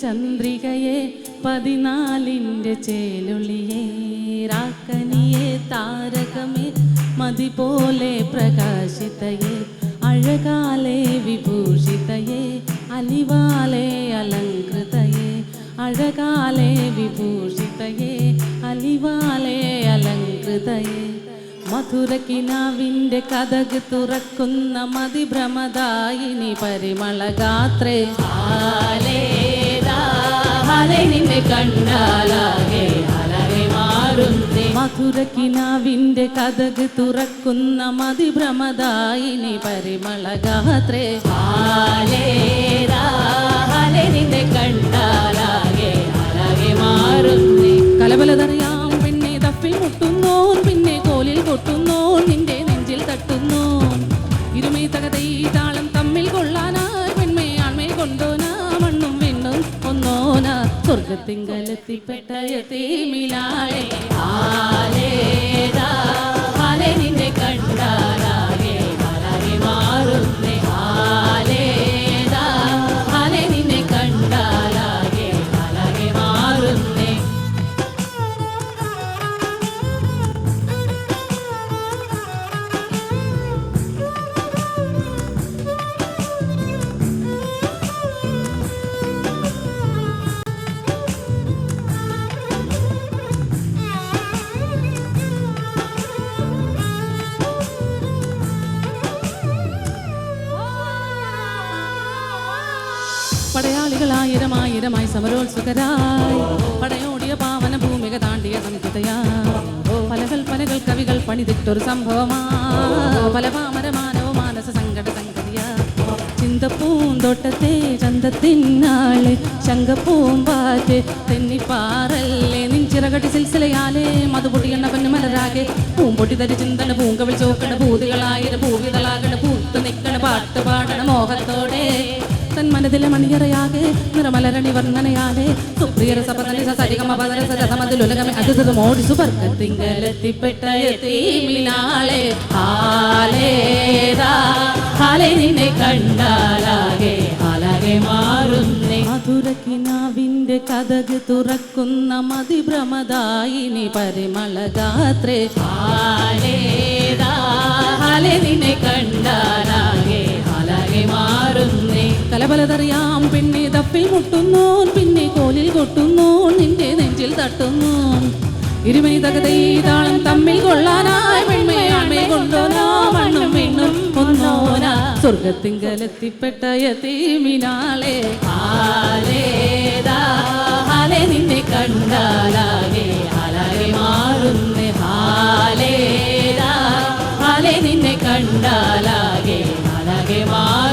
ചന്ദ്രികയെ 14 ചേലുള്ളിയേ രാക്കനിയെ താരകമേ മതി പോലെ പ്രകാശിതയെ അഴകാലേ വിഭൂഷിതയെ അലിവാലേ അലങ്കൃതയെ അഴകാലേ വിഭൂഷിതയെ അലിവാലേ അലങ്കൃതയെ മധുരക്കിനാവിൻ്റെ കഥക് തുറക്കുന്ന മതിഭ്രമദായിനി പരിമളഗാത്രേ നിന്നെ കണ്ടാലാകെ അലകെ മാറുന്നേ മധുരക്കിനാവിൻ്റെ കഥക് തുറക്കുന്ന മതിഭ്രമദായിനി പരിമളഗാത്രേ നിന്നെ കണ്ടാലാകെ അലകെ മാറുന്നേ കലബലതറിയാം പിന്നെ തപ്പിൽ മുട്ടുന്നോ പിന്നെ കോലിൽ കൊട്ടുന്നോ നിന്റെ നെഞ്ചിൽ തട്ടുന്നു ഇരുമൈ തകതൈ താളം തമ്മിൽ കൊള്ളാനായി പെൺമേ ആൺമേ കൊണ്ടോനാ മണ്ണും വിണ്ണും ഒന്നോന സ്വർഗത്തിങ്കലെത്തിപ്പെട്ട യതീമിലാളെ നിന്നെ കണ്ടാലാകെ അലകെ മാറുന്നേ നിന്നെ കണ്ടാലാകെ അലകെ മാറുന്നേ പടയാളികളായിരമായിരമായി സമരോത്സുകരായി പടയോടിയ പാവന ഭൂമിക താണ്ടിയ സംസ്കൃതയായി പലകൾ കവികൾ പണിതിട്ടൊരു സംഭവമാ പല പാമരമാനവ മാനസ സങ്കട സംഗതിയാ ചിന്തപ്പൂന്തോട്ടത്തെ ചന്തത്തിനാളെ ശങ്കപ്പൂമ്പാറ്റ് തെന്നിപ്പാറല്ലേ നിഞ്ചിറകടി സിൽസിലയാലേ മധുപൊടിയണ്ണ പന്നുമലരാകെ പൂമ്പൊട്ടി തരി ചിന്തണ പൂങ്കവിൾ ചോക്കണ പൂതികളായിരം പൂവിതളാകണ പൂത്ത് നിൽക്കണ പാട്ട് പാടണ മോഹത്തോടെ തൻ മനതിലെ മണിയറയാകെ നിറമലരണി വർണ്ണനയാകെ സുപ്രിയര സപദലിസരിഗമപദരസമതിലുലകമേ അത് മോടി സുവർഗത്തിങ്കലെത്തിപ്പെട്ട യതീമിനാളെ നിന്നെ കണ്ടാലാകെ അലകെ മാറുന്നേ മധുരക്കിനാവിൻ്റെ കഥക് തുറക്കുന്ന മതിഭ്രമദായിനി പരിമളഗാത്രേ നിന്നെ കണ്ടാലാകെ അലകെ മാറുന്നേ കലബലതറിയാം പിന്നെ തപ്പിൽ മുട്ടുന്നു പിന്നെ കോലിൽ കൊട്ടുന്നു നിന്റെ നെഞ്ചിൽ തട്ടുന്നു ഇരുമൈ തകതൈ താളം തമ്മിൽ കൊള്ളാനായി പെൺമയാൺമേ കൊണ്ടോനാ മണ്ണും വിണ്ണും ഒന്നോന സ്വർഗത്തിങ്കലെത്തിപ്പെട്ട യതീമിനാളെ നിന്നെ കണ്ടാലാകെ അലകെ മാറുന്നേ നിന്നെ കണ്ടാലാകെ അലകെ മാറുന്നേ